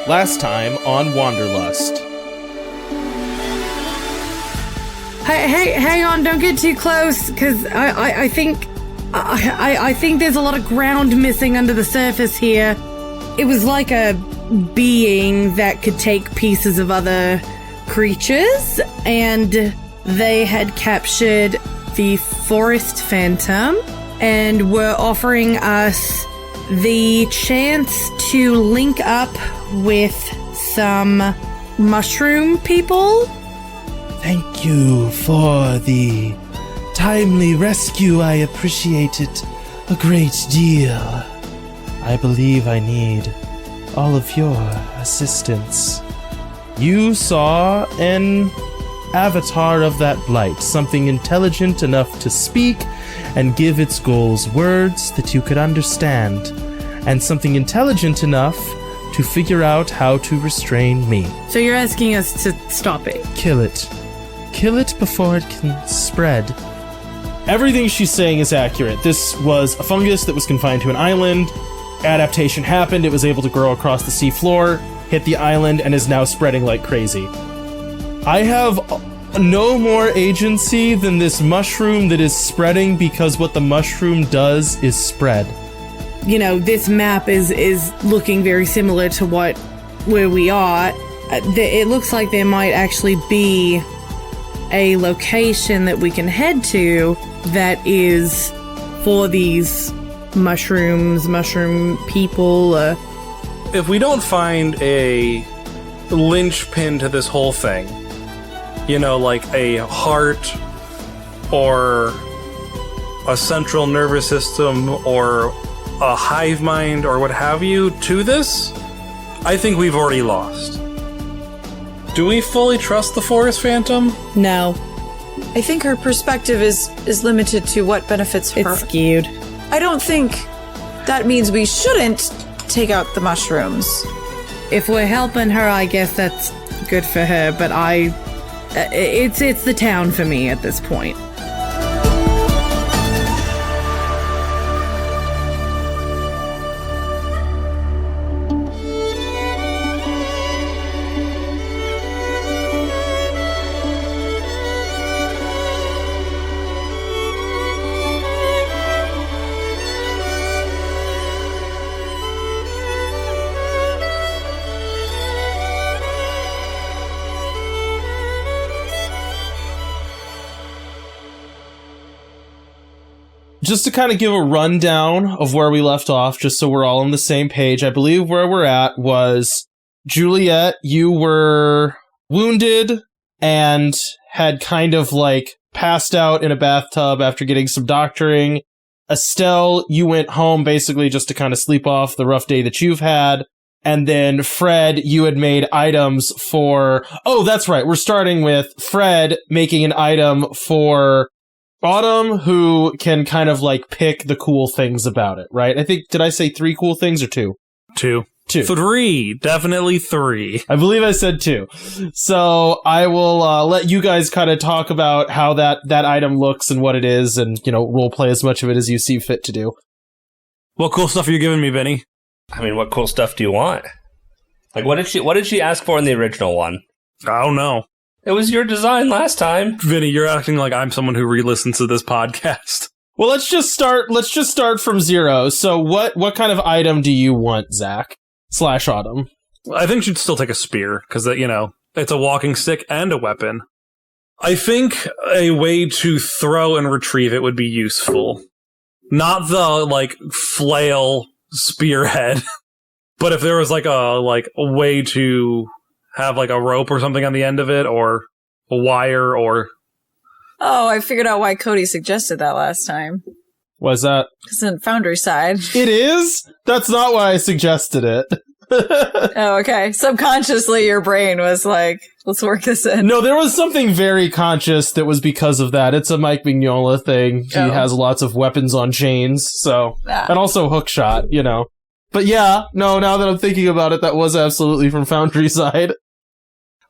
Last time on Wanderlust. Hey, hang on, don't get too close, because I think there's a lot of ground missing under the surface here. It was like a being that could take pieces of other creatures, and they had captured the forest phantom and were offering us the chance to link up with some mushroom people. Thank you for the timely rescue. I appreciate it a great deal. I believe I need all of your assistance. You saw an avatar of that blight, something intelligent enough to speak and give its goals words that you could understand, and something intelligent enough to figure out how to restrain me. So you're asking us to stop it? Kill it. Kill it before it can spread. Everything she's saying is accurate. This was a fungus that was confined to an island. Adaptation happened. It was able to grow across the seafloor, hit the island, and is now spreading like crazy. I have no more agency than this mushroom that is spreading, because what the mushroom does is spread. You know, this map is looking very similar to where we are. It looks like there might actually be a location that we can head to that is for these mushroom people. If we don't find a linchpin to this whole thing, you know, like a heart or a central nervous system or a hive mind or what have you to this, I think we've already lost. Do we fully trust the forest phantom? No. I think her perspective is limited to what benefits her. It's skewed. I don't think that means we shouldn't take out the mushrooms. If we're helping her, I guess that's good for her, but it's the town for me at this point. Just to kind of give a rundown of where we left off, just so we're all on the same page, I believe where we're at was, Juliet, you were wounded and had kind of like passed out in a bathtub after getting some doctoring. Estelle, you went home basically just to kind of sleep off the rough day that you've had. And then Fred, you had made items for... Oh, that's right. We're starting with Fred making an item for Autumn, who can kind of like pick the cool things about it, right? I think, did I say 3 cool things or 2? 2. 3. Definitely 3. I believe I said 2. So I will let you guys kind of talk about how that item looks and what it is, and, you know, role play as much of it as you see fit to do. What cool stuff are you giving me, Vinny? I mean, what cool stuff do you want? Like, what did she ask for in the original one? I don't know. It was your design last time. Vinny, you're acting like I'm someone who re-listens to this podcast. Well, let's just start from 0. So what kind of item do you want, Zach? / Autumn? I think she'd still take a spear, because, you know, it's a walking stick and a weapon. I think a way to throw and retrieve it would be useful. Not the, like, flail spearhead. But if there was, like, a way to have, like, a rope or something on the end of it, or a wire, or... Oh, I figured out why Cody suggested that last time. Was that? Because in Foundry side. It is? That's not why I suggested it. Oh, okay. Subconsciously, your brain was like, let's work this in. No, there was something very conscious that was because of that. It's a Mike Mignola thing. He has lots of weapons on chains, so... And also hookshot, you know. But yeah, no, now that I'm thinking about it, that was absolutely from Foundry side.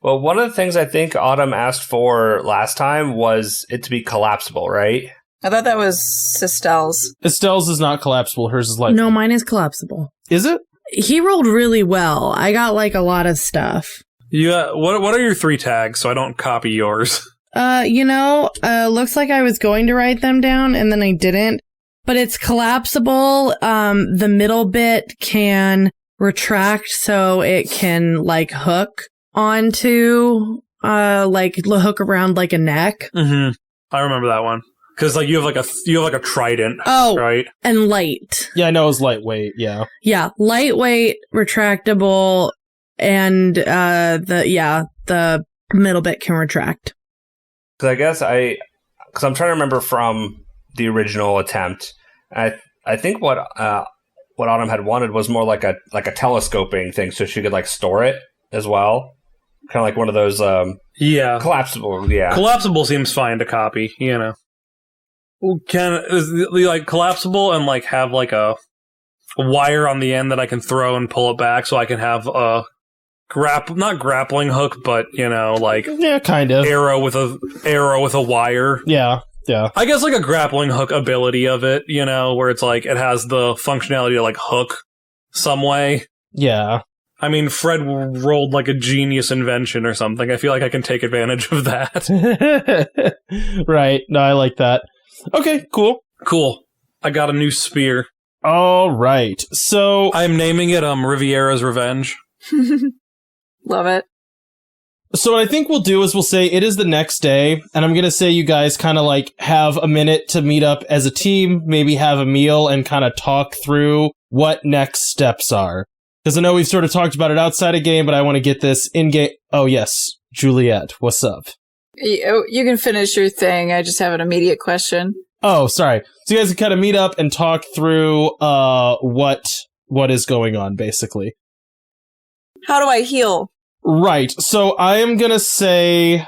Well, one of the things I think Autumn asked for last time was it to be collapsible, right? I thought that was Estelle's. Estelle's is not collapsible. Hers is like... No, mine is collapsible. Is it? He rolled really well. I got like a lot of stuff. Yeah. What are your 3 tags so I don't copy yours? Looks like I was going to write them down and then I didn't. But it's collapsible. The middle bit can retract so it can like hook onto hook around like a neck. Mm-hmm. I remember that one. Because like you have like a trident. Oh, right. And light. Yeah, I know it was lightweight. Yeah. Yeah, lightweight, retractable, and the middle bit can retract. Because I guess because I'm trying to remember from the original attempt. I think what Autumn had wanted was more like a telescoping thing, so she could like store it as well. Kind of like one of those collapsible. Yeah, collapsible seems fine to copy. Is it like collapsible and like have like a wire on the end that I can throw and pull it back, so I can have a not grappling hook, but kind of arrow with a wire. Yeah. I guess like a grappling hook ability of it, where it's like it has the functionality to like hook some way. Yeah. I mean, Fred rolled like a genius invention or something. I feel like I can take advantage of that. Right. No, I like that. Okay, cool. Cool. I got a new spear. All right. So I'm naming it Riviera's Revenge. Love it. So what I think we'll do is we'll say it is the next day, and I'm going to say you guys kind of like have a minute to meet up as a team, maybe have a meal, and kind of talk through what next steps are. Because I know we've sort of talked about it outside of game, but I want to get this in-game. Oh, yes. Juliet, what's up? You can finish your thing. I just have an immediate question. Oh, sorry. So you guys can kind of meet up and talk through what is going on, basically. How do I heal? Right. So I am going to say,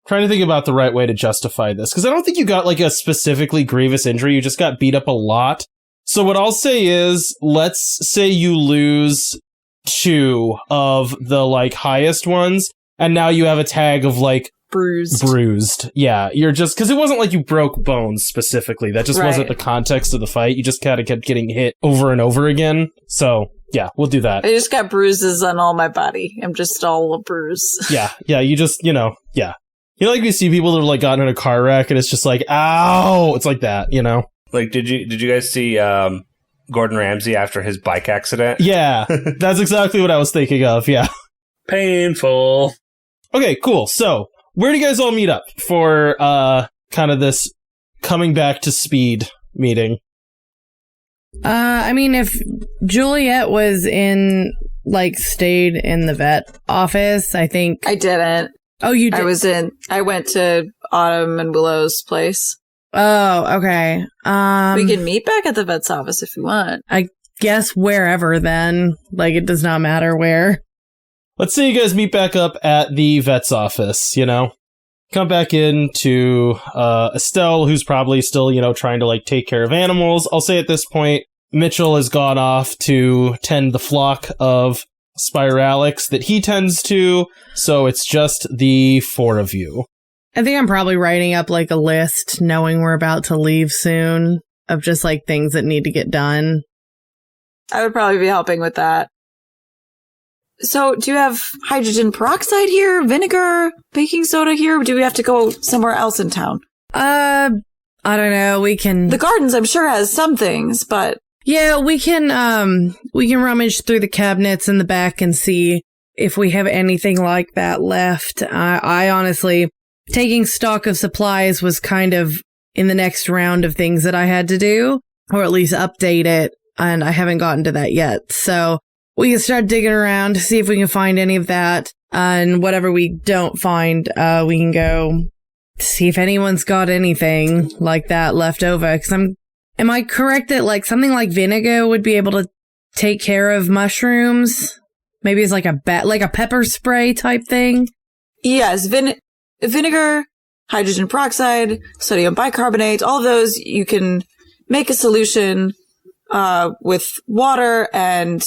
trying to think about the right way to justify this, because I don't think you got like a specifically grievous injury. You just got beat up a lot. So what I'll say is, let's say you lose 2 of the like highest ones, and now you have a tag of like bruised. Yeah, you're just, because it wasn't like you broke bones specifically. That just wasn't the context of the fight. You just kind of kept getting hit over and over again. So yeah, we'll do that. I just got bruises on all my body. I'm just all a bruise. Yeah, you just, yeah. Like we see people that have like gotten in a car wreck and it's just like, ow! It's like that, Like, did you guys see Gordon Ramsay after his bike accident? Yeah, that's exactly what I was thinking of, yeah. Painful. Okay, cool. So, where do you guys all meet up for kind of this coming back to speed meeting? I mean, if Juliet was stayed in the vet office, I think... I didn't. Oh, you did? I went to Autumn and Willow's place. Oh, okay. We can meet back at the vet's office if you want. I guess wherever then. Like, it does not matter where. Let's say you guys meet back up at the vet's office, Come back in to Estelle, who's probably still, trying to like take care of animals. I'll say at this point, Mitchell has gone off to tend the flock of Spiralics that he tends to, so it's just the 4 of you. I think I'm probably writing up like a list, knowing we're about to leave soon, of just like things that need to get done. I would probably be helping with that. So, do you have hydrogen peroxide here, vinegar, baking soda here? Or do we have to go somewhere else in town? I don't know. We can... The gardens, I'm sure, has some things, but... Yeah, we can rummage through the cabinets in the back and see if we have anything like that left. I honestly, taking stock of supplies was kind of in the next round of things that I had to do, or at least update it, and I haven't gotten to that yet. So we can start digging around to see if we can find any of that, and whatever we don't find, we can go see if anyone's got anything like that left over. Because am I correct that like something like vinegar would be able to take care of mushrooms? Maybe it's like a pepper spray type thing. Yes, vinegar, hydrogen peroxide, sodium bicarbonate, all of those you can make a solution with water and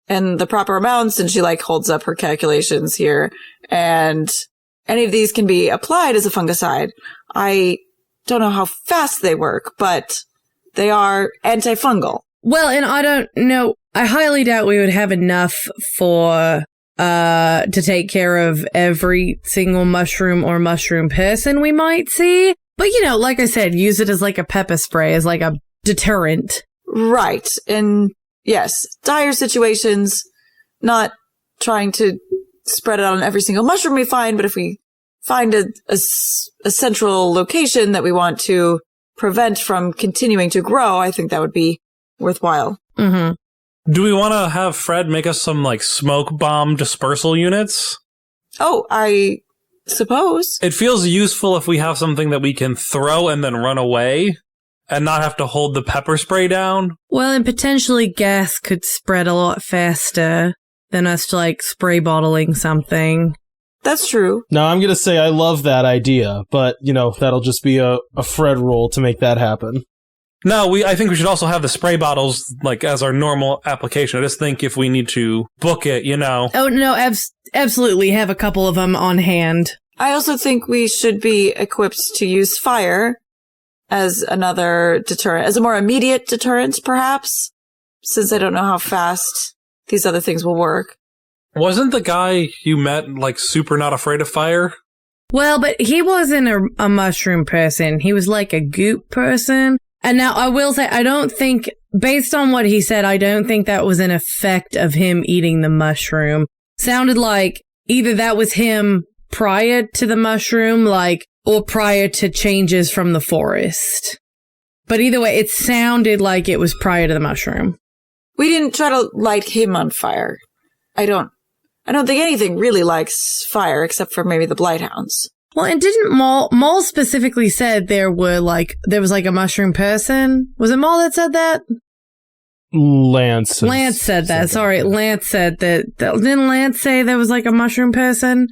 the proper amounts. And she like holds up her calculations here, and any of these can be applied as a fungicide. I don't know how fast they work, but they are antifungal. Well, and I don't know. I highly doubt we would have enough for to take care of every single mushroom or mushroom person we might see. But, like I said, use it as like a pepper spray, as like a deterrent. Right. And yes, dire situations, not trying to spread it out on every single mushroom we find, but if we find a central location that we want to prevent from continuing to grow, I think that would be worthwhile. Mm-hmm. Do we want to have Fred make us some, smoke bomb dispersal units? Oh, I suppose. It feels useful if we have something that we can throw and then run away and not have to hold the pepper spray down. Well, and potentially gas could spread a lot faster than us spray bottling something. That's true. Now, I'm going to say I love that idea, but, that'll just be a Fred rule to make that happen. No, I think we should also have the spray bottles, as our normal application. I just think if we need to book it, Oh, no, absolutely have a couple of them on hand. I also think we should be equipped to use fire as another deterrent, as a more immediate deterrent, perhaps, since I don't know how fast these other things will work. Wasn't the guy you met, super not afraid of fire? Well, but he wasn't a mushroom person. He was like a goop person. And now I will say, I don't think, based on what he said, I don't think that was an effect of him eating the mushroom. Sounded like either that was him prior to the mushroom, or prior to changes from the forest. But either way, it sounded like it was prior to the mushroom. We didn't try to light him on fire. I don't think anything really likes fire except for maybe the Blighthounds. Well, and didn't Maul specifically said there was a mushroom person? Was it Maul that said that? Lance said that. Sorry, Lance said that. Didn't Lance say there was a mushroom person?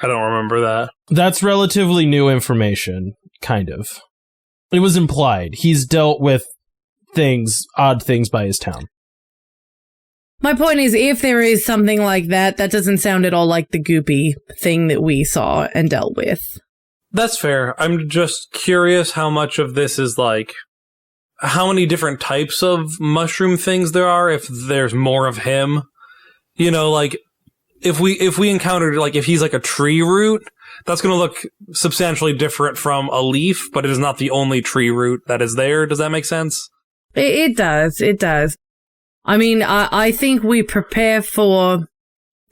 I don't remember that. That's relatively new information, kind of. It was implied. He's dealt with odd things by his town. My point is, if there is something like that, that doesn't sound at all like the goopy thing that we saw and dealt with. That's fair. I'm just curious how much of this is how many different types of mushroom things there are, if there's more of him. If we encountered, if he's a tree root, that's going to look substantially different from a leaf, but it is not the only tree root that is there. Does that make sense? It does. It does. I mean, I think we prepare for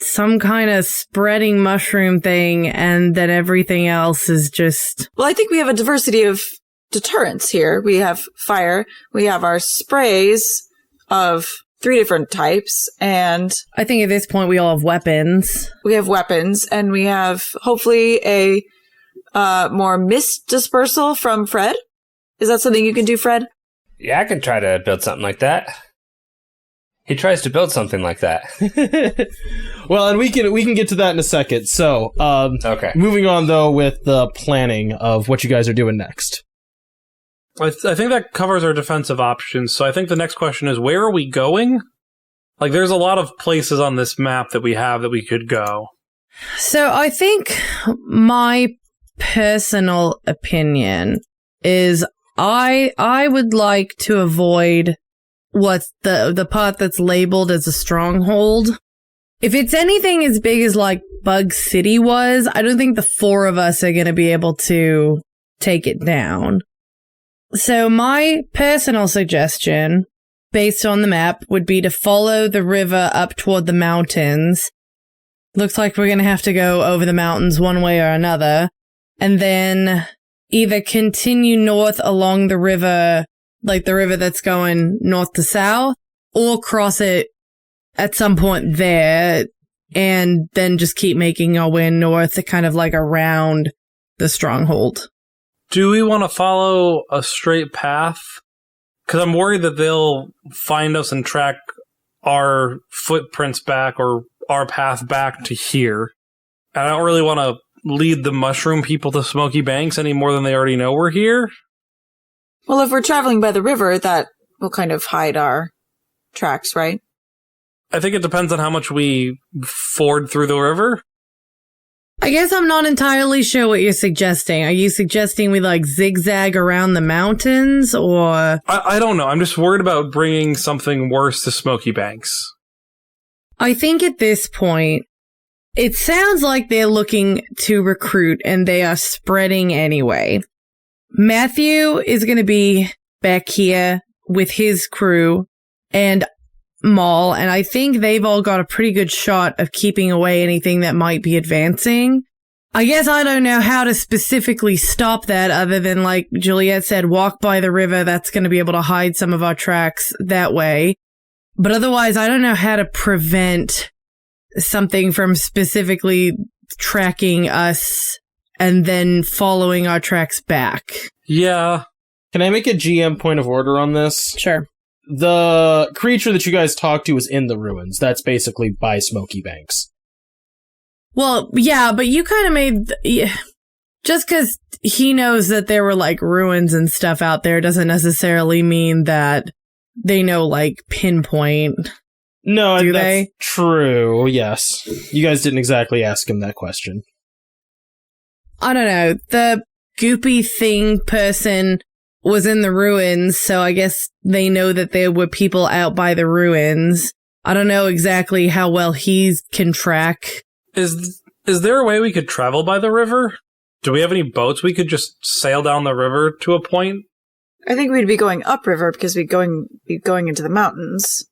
some kind of spreading mushroom thing, and then everything else is just... Well, I think we have a diversity of deterrents here. We have fire, we have our sprays of 3 different types, and... I think at this point we all have weapons. We have weapons, and we have, hopefully, a more mist dispersal from Fred. Is that something you can do, Fred? Yeah, I can try to build something like that. He tries to build something like that. Well, and we can get to that in a second. So, okay. Moving on though with the planning of what you guys are doing next. I think that covers our defensive options. So I think the next question is, where are we going? There's a lot of places on this map that we have that we could go. So I think my personal opinion is I would like to avoid what's the part that's labeled as a stronghold. If it's anything as big as Bug City was, I don't think the 4 of us are going to be able to take it down. So my personal suggestion, based on the map, would be to follow the river up toward the mountains. Looks like we're going to have to go over the mountains one way or another. And then either continue north along the river, the river that's going north to south, or cross it at some point there, and then just keep making our way north, kind of around the stronghold. Do we want to follow a straight path? Because I'm worried that they'll find us and track our footprints back, or our path back to here. And I don't really want to lead the mushroom people to Smoky Banks any more than they already know we're here. Well, if we're traveling by the river, that will kind of hide our tracks, right? I think it depends on how much we ford through the river. I guess I'm not entirely sure what you're suggesting. Are you suggesting we like zigzag around the mountains or? I don't know. I'm just worried about bringing something worse to Smoky Banks. I think at this point, it sounds like they're looking to recruit and they are spreading anyway. Matthew is going to be back here with his crew and Maul, and I think they've all got a pretty good shot of keeping away anything that might be advancing. I guess I don't know how to specifically stop that other than, like Juliet said, walk by the river. That's going to be able to hide some of our tracks that way. But otherwise, I don't know how to prevent something from specifically tracking us and then following our tracks back. Yeah. Can I make a GM point of order on this? Sure. The creature that you guys talked to is in the ruins. That's basically by Smoky Banks. Well, yeah, but you kind of made... just because he knows that there were, like, ruins and stuff out there doesn't necessarily mean that they know, like, pinpoint. No, Do that's they? true, yes. You guys didn't exactly ask him that question. I don't know. The goopy thing person was in the ruins, so I guess they know that there were people out by the ruins. I don't know exactly how well he can track. Is there a way we could travel by the river? Do we have any boats we could just sail down the river to a point? I think we'd be going upriver because we'd be going into the mountains.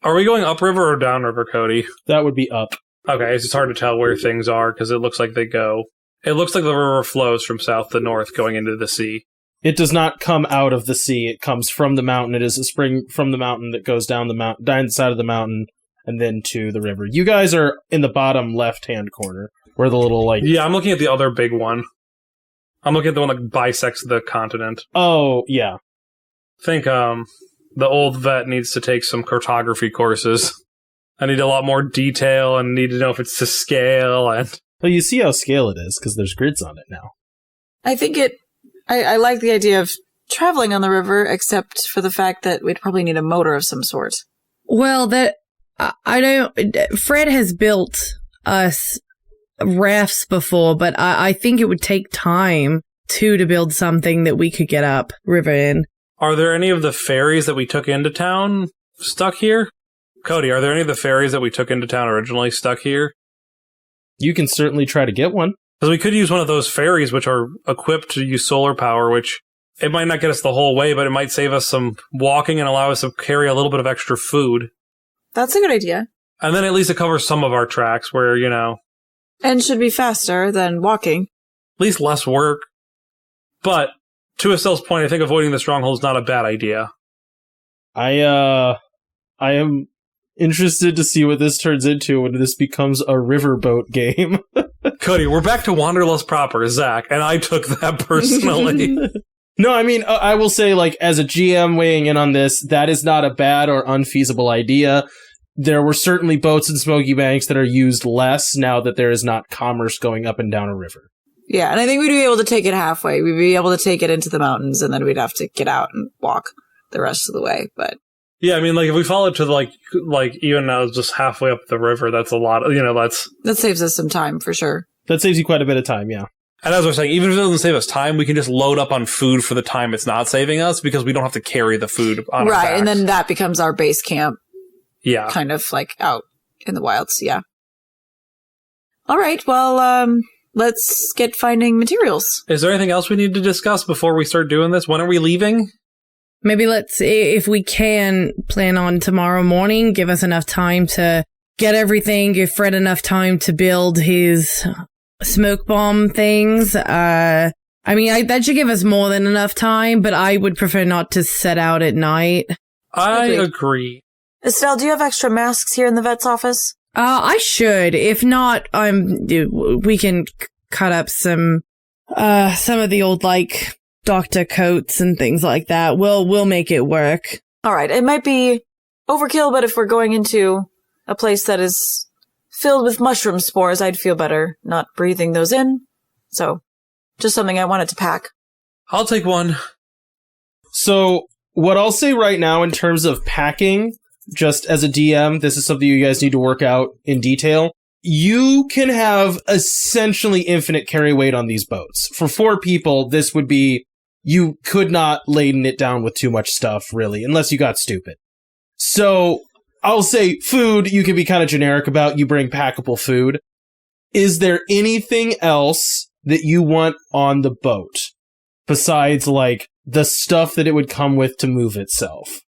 Are we going upriver or downriver, Cody? That would be up. Okay, it's just hard to tell where things are because it looks like they go. It looks like the river flows from south to north going into the sea. It does not come out of the sea. It comes from the mountain. It is a spring from the mountain that goes down the side of the mountain and then to the river. You guys are in the bottom left-hand corner where the little, like... Yeah, I'm looking at the other big one. I'm looking at the one that bisects the continent. Oh, yeah. I think the old vet needs to take some cartography courses. I need a lot more detail and need to know if it's to scale and... Well, you see how scale it is because there's grids on it now. I think I like the idea of traveling on the river, except for the fact that we'd probably need a motor of some sort. Well, I don't... Fred has built us rafts before, but I think it would take time, too, to build something that we could get up river in. Are there any of the ferries that we took into town stuck here? Cody, are there any of the ferries that we took into town originally stuck here? You can certainly try to get one. Because we could use one of those ferries which are equipped to use solar power, which it might not get us the whole way, but it might save us some walking and allow us to carry a little bit of extra food. That's a good idea. And then at least it covers some of our tracks where, you know... And should be faster than walking. At least less work. But, to Estelle's point, I think avoiding the stronghold is not a bad idea. I am interested to see what this turns into when this becomes a riverboat game. Cody, we're back to Wanderlust proper, Zach, and I took that personally. No, I mean, I will say, like, as a GM weighing in on this, that is not a bad or unfeasible idea. There were certainly boats in Smoky Banks that are used less now that there is not commerce going up and down a river. Yeah, and I think we'd be able to take it halfway. We'd be able to take it into the mountains, and then we'd have to get out and walk the rest of the way, but... Yeah, I mean, like, if we follow it to, like even now, just halfway up the river, that's a lot, That saves us some time, for sure. That saves you quite a bit of time, yeah. And as I was saying, even if it doesn't save us time, we can just load up on food for the time it's not saving us, because we don't have to carry the food on our backs. Right, and then that becomes our base camp. Yeah. Kind of, like, out in the wilds, yeah. All right, well, let's get finding materials. Is there anything else we need to discuss before we start doing this? When are we leaving? Maybe let's, if we can, plan on tomorrow morning, give us enough time to get everything, give Fred enough time to build his smoke bomb things. That should give us more than enough time, but I would prefer not to set out at night. I agree. Estelle, do you have extra masks here in the vet's office? I should. If not, we can cut up some of the old, like, doctor coats and things like that. We'll make it work. All right. It might be overkill, but if we're going into a place that is filled with mushroom spores, I'd feel better not breathing those in. So, just something I wanted to pack. I'll take one. So, what I'll say right now in terms of packing, just as a DM, this is something you guys need to work out in detail. you can have essentially infinite carry weight on these boats. For 4 people, this would be, you could not laden it down with too much stuff, really, unless you got stupid. So, I'll say food, you can be kind of generic about, you bring packable food. Is there anything else that you want on the boat? Besides, like, the stuff that it would come with to move itself.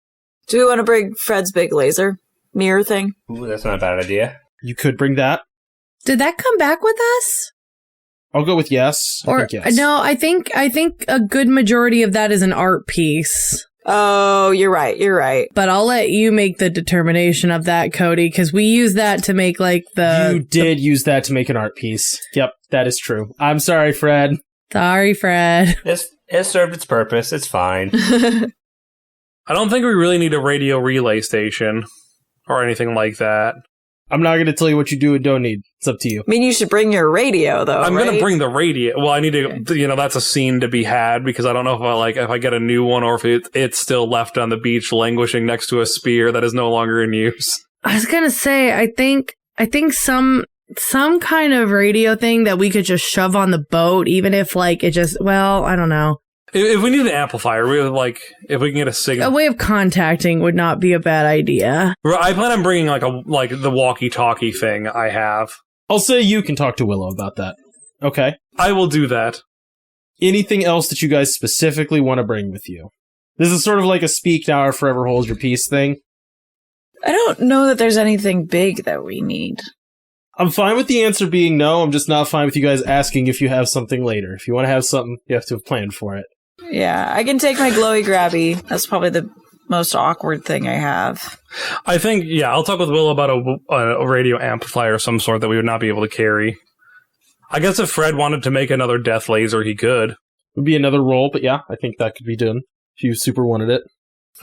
Do we want to bring Fred's big laser mirror thing? Ooh, that's not a bad idea. You could bring that. Did that come back with us? I'll go with yes. I think yes. No, I think a good majority of that is an art piece. Oh, you're right. But I'll let you make the determination of that, Cody, because we use that to make, like, You did use that to make an art piece. Yep, that is true. I'm sorry, Fred. Sorry, Fred. It served its purpose. It's fine. I don't think we really need a radio relay station or anything like that. I'm not going to tell you what you do and don't need. It's up to you. I mean, you should bring your radio, though. I'm going to bring the radio. Well, I need to, that's a scene to be had because I don't know if I get a new one or if it's still left on the beach languishing next to a spear that is no longer in use. I was going to say, I think some kind of radio thing that we could just shove on the boat, even if, like, it just, well, I don't know. If we need an amplifier, we would, like, if we can get a signal. A way of contacting would not be a bad idea. I plan on bringing, like the walkie-talkie thing I have. I'll say you can talk to Willow about that. Okay. I will do that. Anything else that you guys specifically want to bring with you? This is sort of like a speak now or forever hold your peace thing. I don't know that there's anything big that we need. I'm fine with the answer being no. I'm just not fine with you guys asking if you have something later. If you want to have something, you have to have planned for it. Yeah, I can take my glowy grabby. That's probably the most awkward thing I have. I think, I'll talk with Will about a radio amplifier of some sort that we would not be able to carry. I guess if Fred wanted to make another death laser, he could. Would be another roll, but yeah, I think that could be done if you super wanted it.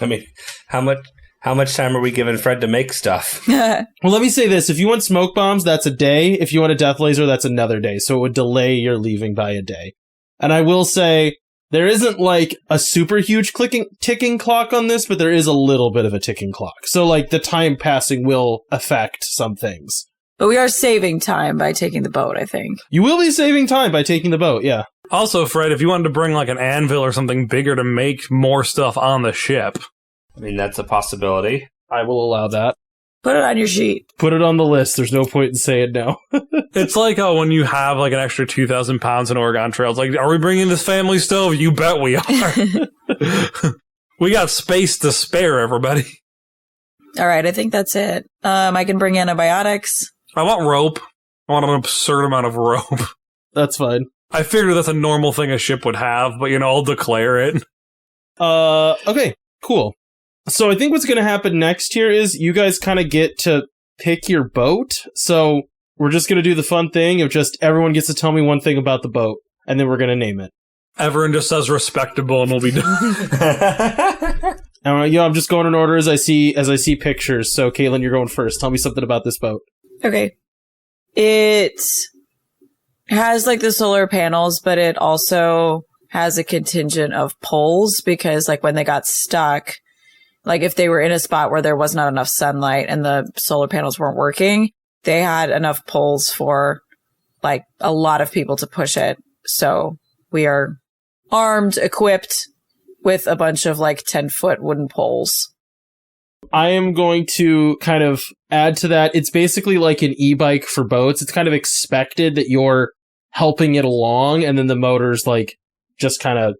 I mean, how much time are we giving Fred to make stuff? Well, let me say this. If you want smoke bombs, that's a day. If you want a death laser, that's another day. So it would delay your leaving by a day. And I will say, there isn't, like, a super huge ticking clock on this, but there is a little bit of a ticking clock. So, like, the time passing will affect some things. But we are saving time by taking the boat, I think. You will be saving time by taking the boat, yeah. Also, Fred, if you wanted to bring, like, an anvil or something bigger to make more stuff on the ship. I mean, that's a possibility. I will allow that. Put it on your sheet. Put it on the list. There's no point in saying no. It's like when you have like an extra 2,000 pounds in Oregon Trails. Like, are we bringing this family stove? You bet we are. We got space to spare, everybody. All right, I think that's it. I can bring antibiotics. I want rope. I want an absurd amount of rope. That's fine. I figure that's a normal thing a ship would have, but I'll declare it. Okay, cool. So I think what's going to happen next here is you guys kind of get to pick your boat. So we're just going to do the fun thing of just everyone gets to tell me one thing about the boat, and then we're going to name it. Everyone just says respectable, and we'll be done. I'm just going in order as I see pictures. So Caitlin, you're going first. Tell me something about this boat. Okay. It has like the solar panels, but it also has a contingent of poles because like when they got stuck, like if they were in a spot where there was not enough sunlight and the solar panels weren't working, they had enough poles for like a lot of people to push it. So we are armed, equipped with a bunch of like 10-foot wooden poles. I am going to kind of add to that. It's basically like an e-bike for boats. It's kind of expected that you're helping it along, and then the motors like just kind of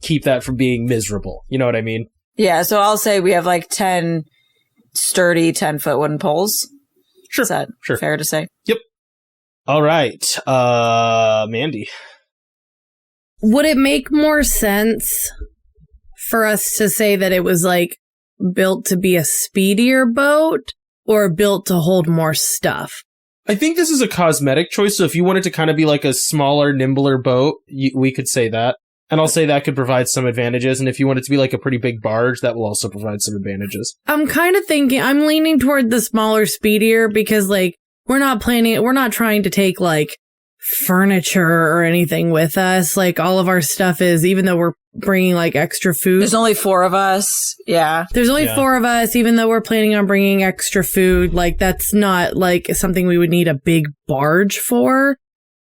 keep that from being miserable. You know what I mean? Yeah, so I'll say we have like 10 sturdy 10-foot wooden poles. Sure. Is that fair to say? Yep. All right. Mandy. Would it make more sense for us to say that it was like built to be a speedier boat or built to hold more stuff? I think this is a cosmetic choice. So if you wanted to kind of be like a smaller, nimbler boat, we could say that. And I'll say that could provide some advantages. And if you want it to be like a pretty big barge, that will also provide some advantages. I'm kind of thinking, I'm leaning toward the smaller, speedier because like we're not trying to take like furniture or anything with us. Like, all of our stuff is, even though we're bringing like extra food. There's only 4 of us. Yeah. There's only 4 of us, even though we're planning on bringing extra food. Like, that's not like something we would need a big barge for.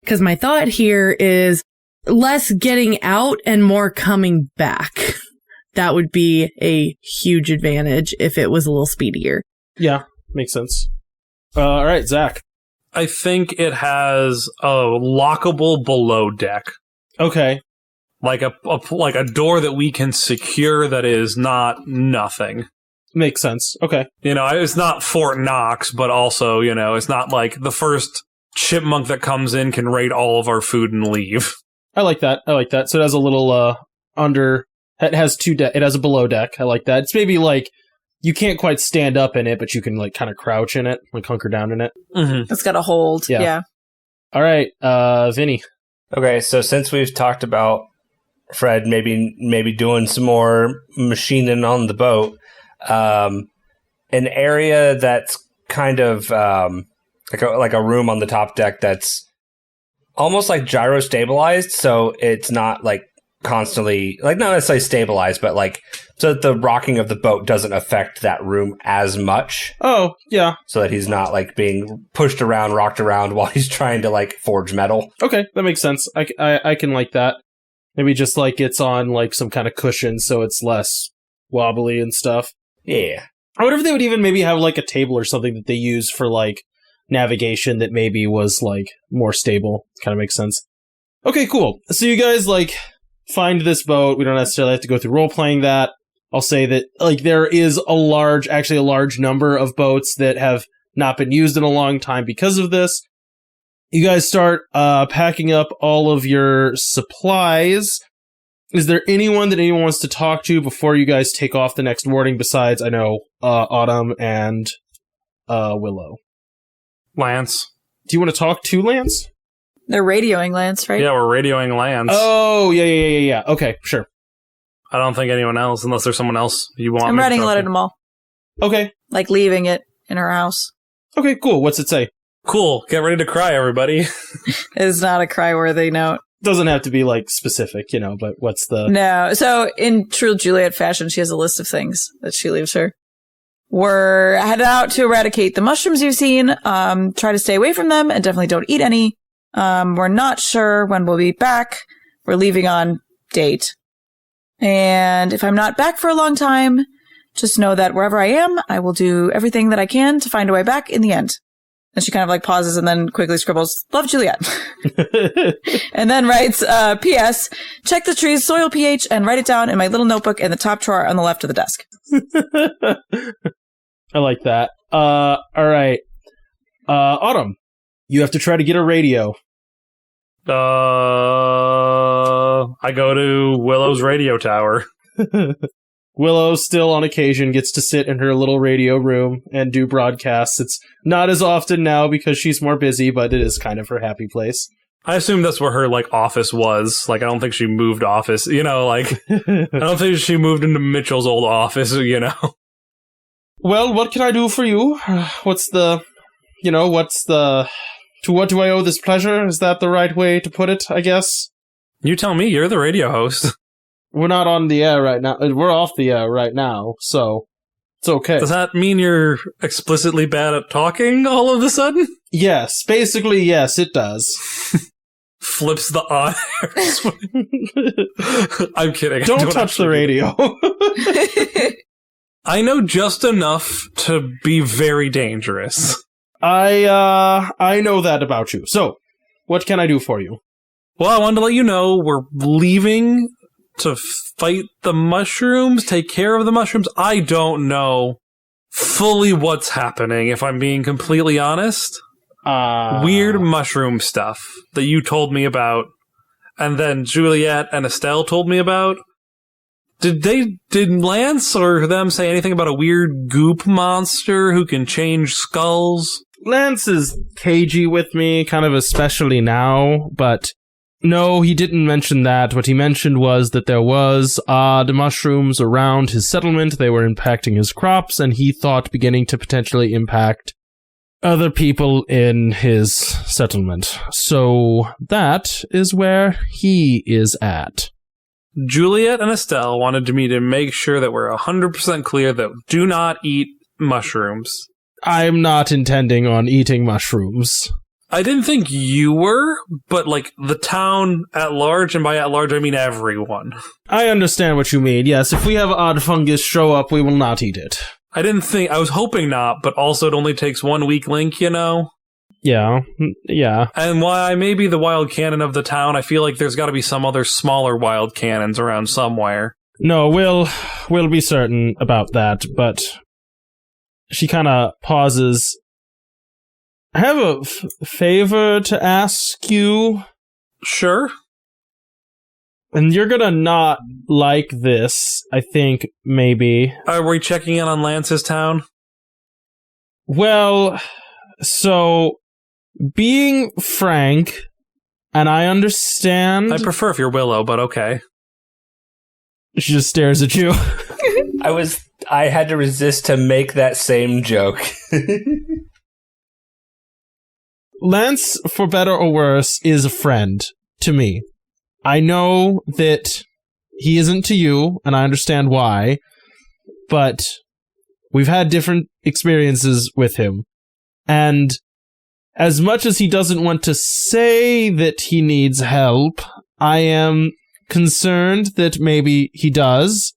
Because my thought here is less getting out and more coming back. That would be a huge advantage if it was a little speedier. Yeah, makes sense. All right, Zach. I think it has a lockable below deck. Okay. Like a door that we can secure that is not nothing. Makes sense. Okay. It's not Fort Knox, but also, it's not like the first chipmunk that comes in can raid all of our food and leave. I like that. So it has a little it has it has a below deck. I like that. It's maybe like you can't quite stand up in it, but you can like kind of crouch in it, like hunker down in it. Mm-hmm. It's got a hold. Yeah. All right, Vinny. Okay, so since we've talked about Fred maybe doing some more machining on the boat, an area that's kind of like a room on the top deck that's almost like gyro stabilized, so it's not like constantly, like, not necessarily stabilized, but like so that the rocking of the boat doesn't affect that room as much. Oh, yeah. So that he's not like being pushed around, rocked around while he's trying to like forge metal. Okay, that makes sense. I can like that. Maybe just like it's on like some kind of cushion so it's less wobbly and stuff. Yeah. I wonder if they would even maybe have like a table or something that they use for like navigation that maybe was like more stable. Kind of makes sense. Okay, cool. So you guys like find this boat. We don't necessarily have to go through role playing that. I'll say that like there is a large number of boats that have not been used in a long time because of this. You guys start packing up all of your supplies. Is there anyone wants to talk to before you guys take off the next morning besides, I know, Autumn and Willow? Lance. Do you want to talk to Lance? They're radioing Lance, right? Yeah, we're radioing Lance. Oh, yeah. Okay, sure. I don't think anyone else, unless there's someone else you want. I'm writing a letter to Maul. Okay. Like leaving it in her house. Okay, cool. What's it say? Cool. Get ready to cry, everybody. It's not a cry-worthy note. Doesn't have to be like specific, but what's the... No. So in true Juliet fashion, she has a list of things that she leaves her. We're headed out to eradicate the mushrooms you've seen. Try to stay away from them and definitely don't eat any. We're not sure when we'll be back. We're leaving on date. And if I'm not back for a long time, just know that wherever I am, I will do everything that I can to find a way back in the end. And she kind of like pauses and then quickly scribbles, "Love, Juliet." And then writes, P.S. Check the tree's soil pH and write it down in my little notebook in the top drawer on the left of the desk. I like that. All right. Autumn, you have to try to get a radio. I go to Willow's radio tower. Willow still on occasion gets to sit in her little radio room and do broadcasts. It's not as often now because she's more busy, but it is kind of her happy place. I assume that's where her like office was. Like, I don't think she moved office, like I don't think she moved into Mitchell's old office, Well, what can I do for you? To what do I owe this pleasure? Is that the right way to put it, I guess? You tell me, you're the radio host. We're not on the air right now. We're off the air right now, so it's okay. Does that mean you're explicitly bad at talking all of a sudden? Yes, basically, yes, it does. Flips the on air. I'm kidding. Don't touch the radio. I know just enough to be very dangerous. I know that about you. So, what can I do for you? Well, I wanted to let you know we're leaving to fight the mushrooms, take care of the mushrooms. I don't know fully what's happening, if I'm being completely honest. Weird mushroom stuff that you told me about, and then Juliet and Estelle told me about. Did Lance or them say anything about a weird goop monster who can change skulls? Lance is cagey with me, kind of especially now, but no, he didn't mention that. What he mentioned was that there was odd mushrooms around his settlement. They were impacting his crops, and he thought beginning to potentially impact other people in his settlement. So that is where he is at. Juliet and Estelle wanted me to make sure that we're 100% clear that do not eat mushrooms. I'm not intending on eating mushrooms. I didn't think you were, but like the town at large, and by at large I mean everyone. I understand what you mean. Yes, if we have odd fungus show up, we will not eat it. I was hoping not, but also it only takes one weak link, you know? Yeah. And while I may be the wild cannon of the town, I feel like there's got to be some other smaller wild cannons around somewhere. No, we'll be certain about that, but she kind of pauses. I have a favor to ask you. Sure. And you're gonna not like this, I think, maybe. Are we checking in on Lance's town? Well, so, being frank, and I understand... I prefer if you're Willow, but okay. She just stares at you. I had to resist to make that same joke. Lance, for better or worse, is a friend to me. I know that he isn't to you, and I understand why, but we've had different experiences with him. And as much as he doesn't want to say that he needs help, I am concerned that maybe he does.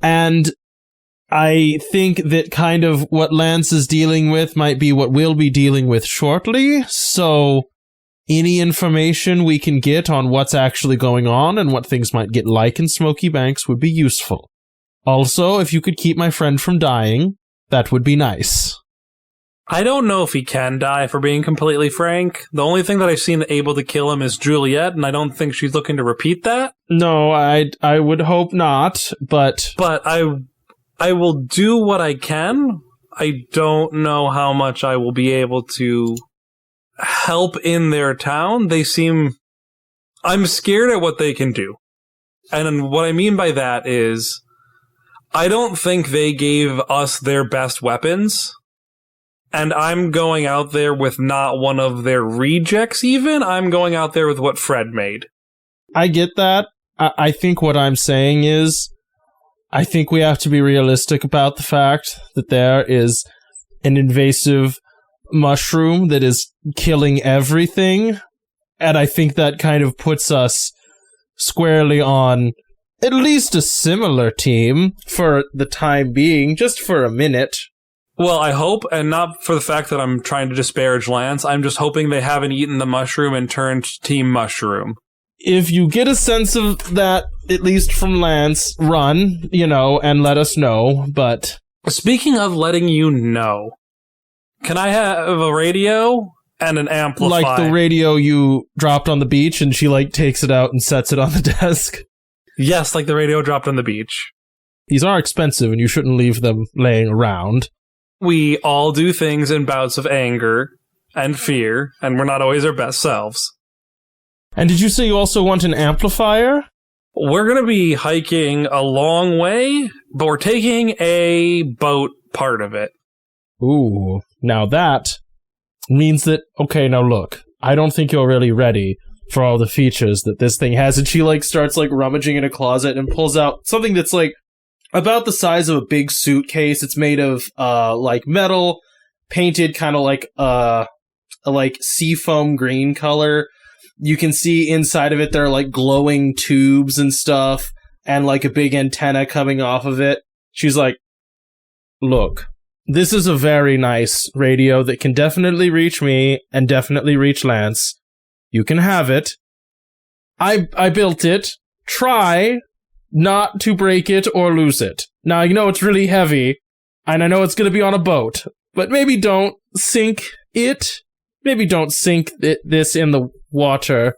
And I think that kind of what Lance is dealing with might be what we'll be dealing with shortly, so any information we can get on what's actually going on and what things might get like in Smoky Banks would be useful. Also, if you could keep my friend from dying, that would be nice. I don't know if he can die, for being completely frank. The only thing that I've seen able to kill him is Juliet, and I don't think she's looking to repeat that. No, I would hope not, but... But I will do what I can. I don't know how much I will be able to help in their town. I'm scared at what they can do. And what I mean by that is, I don't think they gave us their best weapons. And I'm going out there with not one of their rejects even. I'm going out there with what Fred made. I get that. I think what I'm saying is, I think we have to be realistic about the fact that there is an invasive mushroom that is killing everything, and I think that kind of puts us squarely on at least a similar team for the time being, just for a minute. Well, I hope, and not for the fact that I'm trying to disparage Lance, I'm just hoping they haven't eaten the mushroom and turned Team Mushroom. If you get a sense of that, at least from Lance, run, and let us know, but... Speaking of letting you know, can I have a radio and an amplifier? Like the radio you dropped on the beach and she, takes it out and sets it on the desk? Yes, like the radio dropped on the beach. These are expensive and you shouldn't leave them laying around. We all do things in bouts of anger and fear, and we're not always our best selves. And did you say you also want an amplifier? We're going to be hiking a long way, but we're taking a boat part of it. Ooh, now that means that, okay, now look, I don't think you're really ready for all the features that this thing has. And she, starts, rummaging in a closet and pulls out something that's, about the size of a big suitcase. It's made of, metal, painted kind of a seafoam green color. You can see inside of it there are glowing tubes and stuff and a big antenna coming off of it. She's like, look, this is a very nice radio that can definitely reach me and definitely reach Lance. You can have it. I built it. Try not to break it or lose it. Now, I know it's really heavy and I know it's going to be on a boat, but maybe don't sink it. Maybe don't sink this in the water.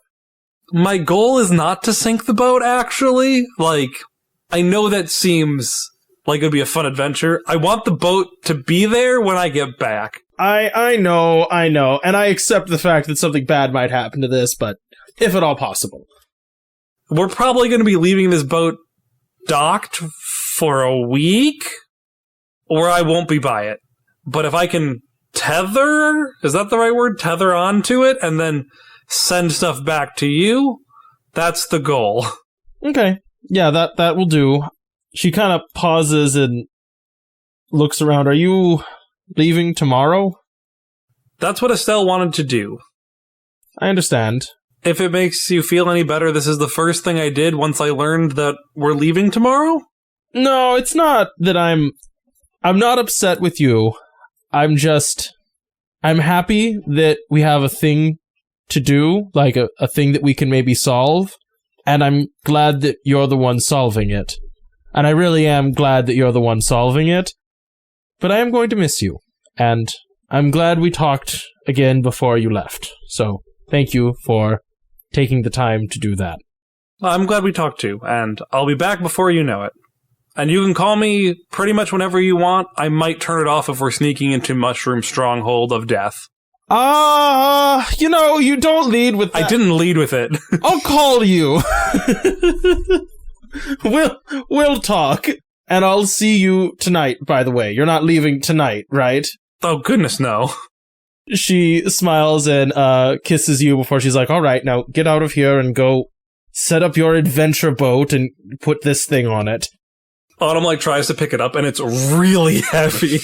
My goal is not to sink the boat, actually. I know that seems like it would be a fun adventure. I want the boat to be there when I get back. I know. And I accept the fact that something bad might happen to this, but if at all possible. We're probably going to be leaving this boat docked for a week, or I won't be by it. But if I can tether? Is that the right word? Tether onto it and then send stuff back to you? That's the goal. Okay. Yeah, that will do. She kind of pauses and looks around. Are you leaving tomorrow? That's what Estelle wanted to do. I understand. If it makes you feel any better, this is the first thing I did once I learned that we're leaving tomorrow? No, it's not that I'm not upset with you. I'm happy that we have a thing to do, like a thing that we can maybe solve, and I'm glad that you're the one solving it. And I really am glad that you're the one solving it. But I am going to miss you, and I'm glad we talked again before you left. So, thank you for taking the time to do that. I'm glad we talked too, and I'll be back before you know it. And you can call me pretty much whenever you want. I might turn it off if we're sneaking into Mushroom Stronghold of Death. You don't lead with that. I didn't lead with it. I'll call you. We'll talk. And I'll see you tonight, by the way. You're not leaving tonight, right? Oh, goodness, no. She smiles and kisses you before she's like, all right, now get out of here and go set up your adventure boat and put this thing on it. Autumn, tries to pick it up, and it's really heavy.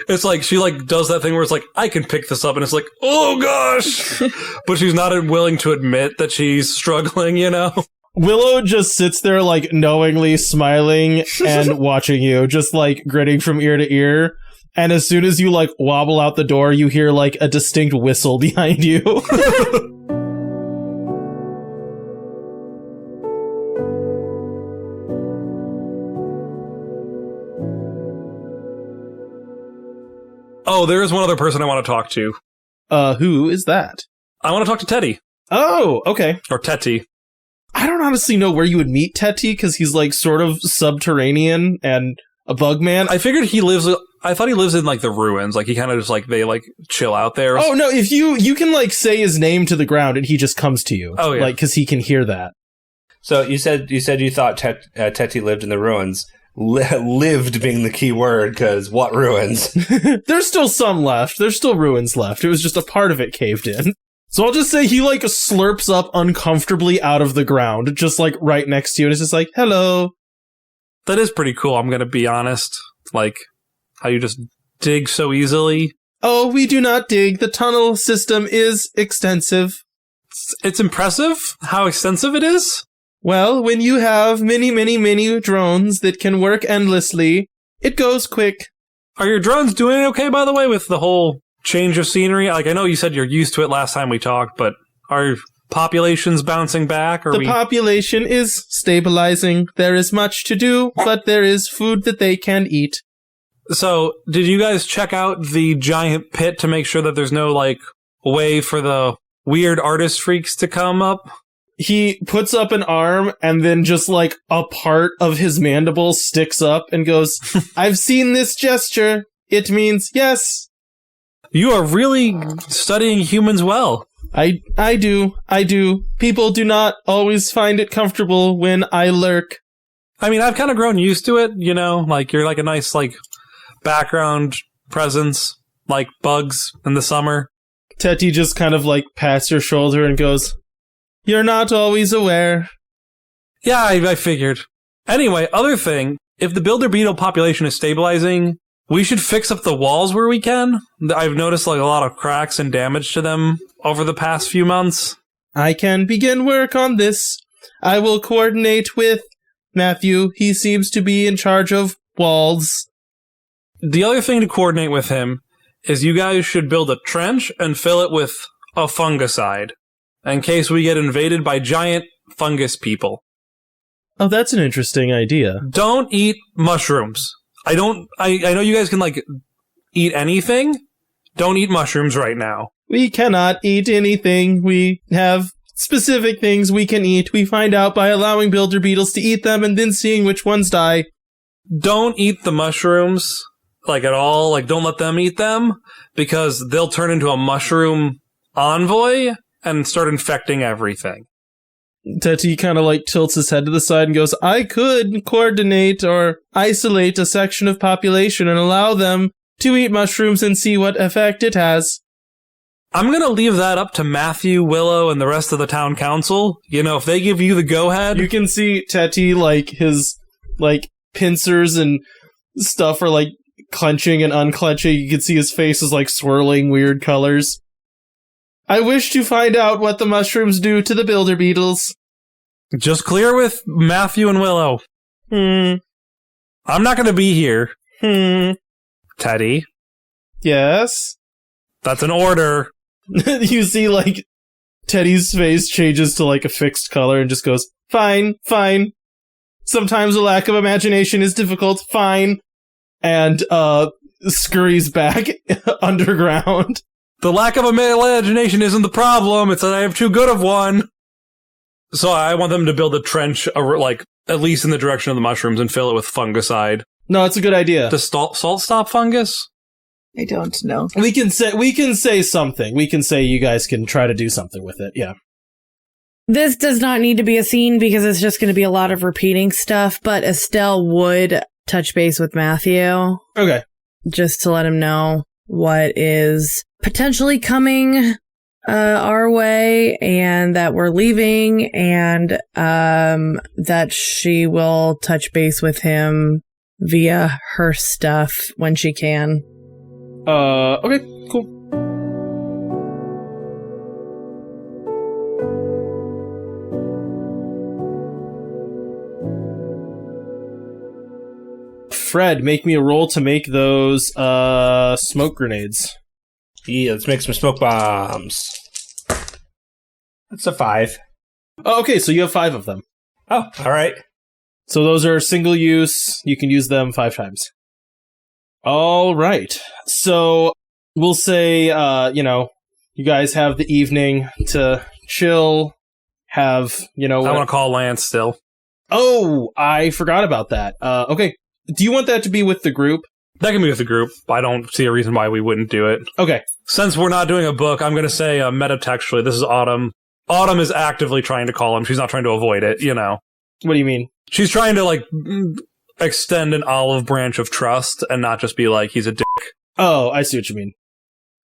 It's she, does that thing where it's I can pick this up, and it's oh, gosh! But she's not willing to admit that she's struggling, Willow just sits there, knowingly smiling and watching you, just, grinning from ear to ear. And as soon as you, wobble out the door, you hear, a distinct whistle behind you. Oh, there is one other person I want to talk to. Who is that? I want to talk to Teddy. Oh, okay. Or Tetty. I don't honestly know where you would meet Tetty, because he's, sort of subterranean and a bug man. I figured I thought he lives in, the ruins. He kind of just, they, chill out there. Oh, no, if you can, say his name to the ground and he just comes to you. Oh, yeah. Because he can hear that. So you said you thought Tetty lived in the ruins. Lived being the key word, because what ruins? There's still some left. There's still ruins left. It was just a part of it caved in. So I'll just say he, slurps up uncomfortably out of the ground, just, right next to you, and it's just hello. That is pretty cool, I'm gonna be honest. How you just dig so easily. Oh, we do not dig. The tunnel system is extensive. It's impressive how extensive it is. Well, when you have many, many, many drones that can work endlessly, it goes quick. Are your drones doing okay, by the way, with the whole change of scenery? I know you said you're used to it last time we talked, but are populations bouncing back? The population is stabilizing. There is much to do, but there is food that they can eat. So, did you guys check out the giant pit to make sure that there's no, way for the weird artist freaks to come up? He puts up an arm, and then just, a part of his mandible sticks up and goes, I've seen this gesture. It means yes. You are really studying humans well. I do. People do not always find it comfortable when I lurk. I mean, I've kind of grown used to it, you're a nice, background presence, like bugs in the summer. Tetty just kind of, pats your shoulder and goes, you're not always aware. Yeah, I figured. Anyway, other thing, if the builder beetle population is stabilizing, we should fix up the walls where we can. I've noticed a lot of cracks and damage to them over the past few months. I can begin work on this. I will coordinate with Matthew. He seems to be in charge of walls. The other thing to coordinate with him is you guys should build a trench and fill it with a fungicide in case we get invaded by giant fungus people. Oh, that's an interesting idea. Don't eat mushrooms. I know you guys can eat anything. Don't eat mushrooms right now. We cannot eat anything. We have specific things we can eat. We find out by allowing builder beetles to eat them and then seeing which ones die. Don't eat the mushrooms, at all. Don't let them eat them, because they'll turn into a mushroom envoy and start infecting everything. Tetty kind of tilts his head to the side and goes, I could coordinate or isolate a section of population and allow them to eat mushrooms and see what effect it has. I'm going to leave that up to Matthew, Willow, and the rest of the town council. You know, if they give you the go-ahead. You can see Teti, like, his, like, pincers and stuff are, like, clenching and unclenching. You can see his face is, like, swirling weird colors. I wish to find out what the mushrooms do to the builder beetles. Just clear with Matthew and Willow. I'm not going to be here. Teddy. Yes? That's an order. You see, like, Teddy's face changes to, like, a fixed color and just goes, fine, fine. Sometimes a lack of imagination is difficult, fine. And, scurries back underground. The lack of imagination isn't the problem, it's that I have too good of one. So I want them to build a trench, like, at least in the direction of the mushrooms, and fill it with fungicide. No, it's a good idea. Does salt stop fungus? I don't know. We can say something. We can say you guys can try to do something with it, yeah. This does not need to be a scene because it's just going to be a lot of repeating stuff, but Estelle would touch base with Matthew. Okay. Just to let him know what is potentially coming our way and that we're leaving and that she will touch base with him via her stuff when she can. Okay, cool. Fred, make me a roll to make those smoke grenades. Yeah, let's make some smoke bombs. That's a 5. Oh, okay, so you have 5 of them. Oh, all right. So those are single use. You can use them 5 times. All right. So we'll say, you guys have the evening to chill, have, I want to call Lance still. Oh, I forgot about that. Okay. Do you want that to be with the group? That can be with the group. I don't see a reason why we wouldn't do it. Okay. Since we're not doing a book, I'm going to say metatextually, this is Autumn. Autumn is actively trying to call him. She's not trying to avoid it, you know. What do you mean? She's trying to, like, extend an olive branch of trust and not just be like, he's a dick. Oh, I see what you mean.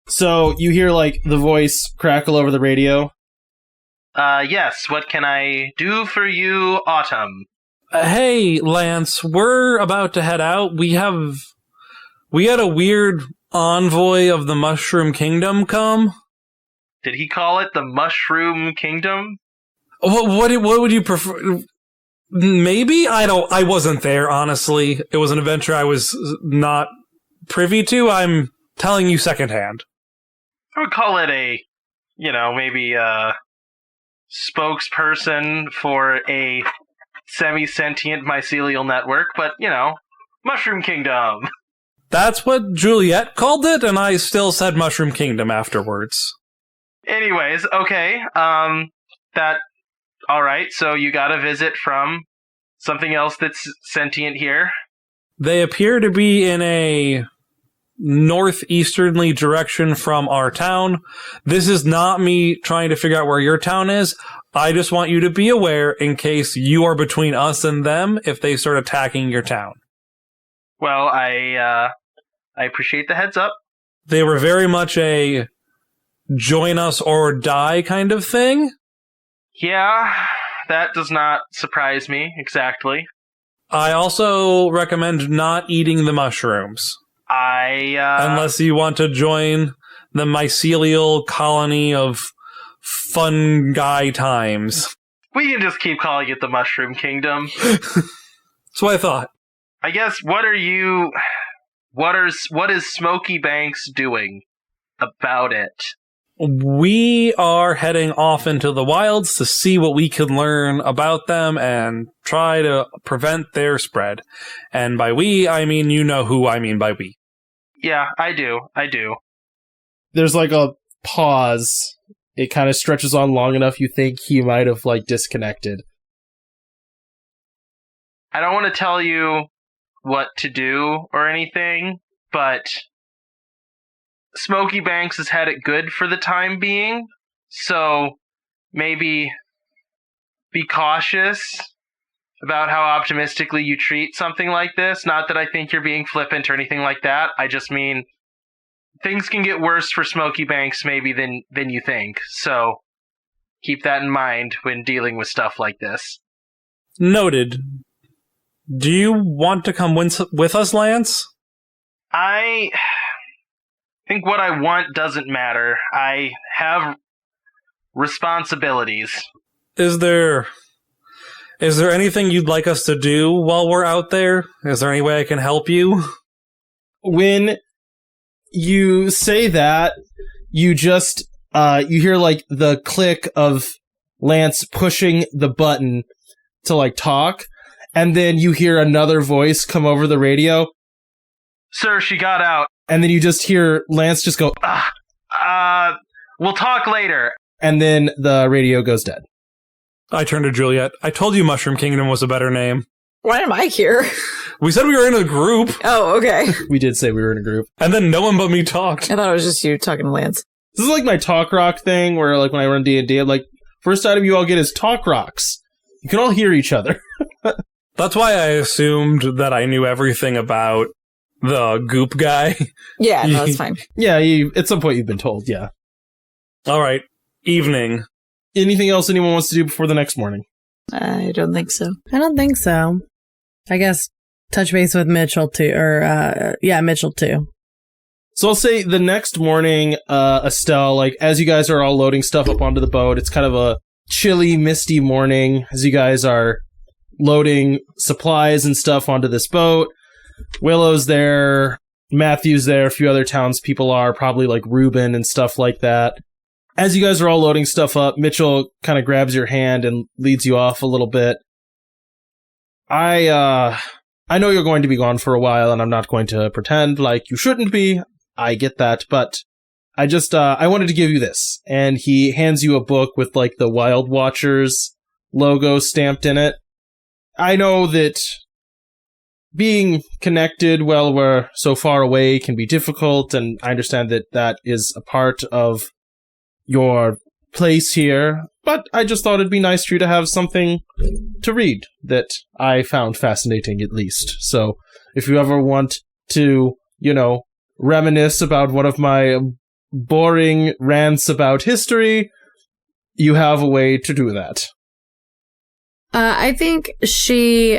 So you hear, like, the voice crackle over the radio. Yes, what can I do for you, Autumn? Hey, Lance, we're about to head out. We had a weird envoy of the Mushroom Kingdom come. Did he call it the Mushroom Kingdom? What would you prefer? Maybe? I wasn't there, honestly. It was an adventure I was not privy to. I'm telling you secondhand. I would call it maybe a spokesperson for a semi-sentient mycelial network, but, Mushroom Kingdom. That's what Juliet called it, and I still said Mushroom Kingdom afterwards. Anyways, okay, alright, so you got a visit from something else that's sentient here? They appear to be in a northeasternly direction from our town. This is not me trying to figure out where your town is. I just want you to be aware in case you are between us and them if they start attacking your town. Well, I appreciate the heads up. They were very much a join us or die kind of thing. Yeah, that does not surprise me, exactly. I also recommend not eating the mushrooms. Unless you want to join the mycelial colony of fungi times. We can just keep calling it the Mushroom Kingdom. That's what I thought. I guess, what is Smoky Banks doing about it? We are heading off into the wilds to see what we can learn about them and try to prevent their spread. And by we, I mean you know who I mean by we. Yeah, I do. There's like a pause. It kind of stretches on long enough you think he might have disconnected. I don't want to tell you what to do or anything, but Smoky Banks has had it good for the time being, so maybe be cautious about how optimistically you treat something like this. Not that I think you're being flippant or anything like that. I just mean things can get worse for Smoky Banks maybe than you think. So keep that in mind when dealing with stuff like this. Noted. Do you want to come with us, Lance? I think what I want doesn't matter. I have responsibilities. Is there anything you'd like us to do while we're out there? Is there any way I can help you? When you say that, you just you hear like the click of Lance pushing the button to like talk, and then you hear another voice come over the radio. Sir, she got out. And then you just hear Lance just go, we'll talk later. And then the radio goes dead. I turn to Juliet. I told you Mushroom Kingdom was a better name. Why am I here? We said we were in a group. Oh, okay. We did say we were in a group. And then no one but me talked. I thought it was just you talking to Lance. This is like my talk rock thing where like when I run D&D, I'm like, first item you all get is talk rocks. You can all hear each other. That's why I assumed that I knew everything about the goop guy. Yeah, no, that's fine. Yeah, at some point you've been told, yeah. All right. Evening. Anything else anyone wants to do before the next morning? I don't think so. I don't think so. I guess touch base with Mitchell too, Mitchell too. So I'll say the next morning, Estelle, like as you guys are all loading stuff up onto the boat, it's kind of a chilly, misty morning as you guys are loading supplies and stuff onto this boat. Willow's there, Matthew's there, a few other townspeople are, probably like Ruben and stuff like that. As you guys are all loading stuff up, Mitchell kind of grabs your hand and leads you off a little bit. I know you're going to be gone for a while, and I'm not going to pretend like you shouldn't be. I get that, but I just, I wanted to give you this. And he hands you a book with like the Wild Watchers logo stamped in it. I know that being connected while we're so far away can be difficult, and I understand that that is a part of your place here, but I just thought it'd be nice for you to have something to read that I found fascinating, at least. So if you ever want to, reminisce about one of my boring rants about history, you have a way to do that. I think she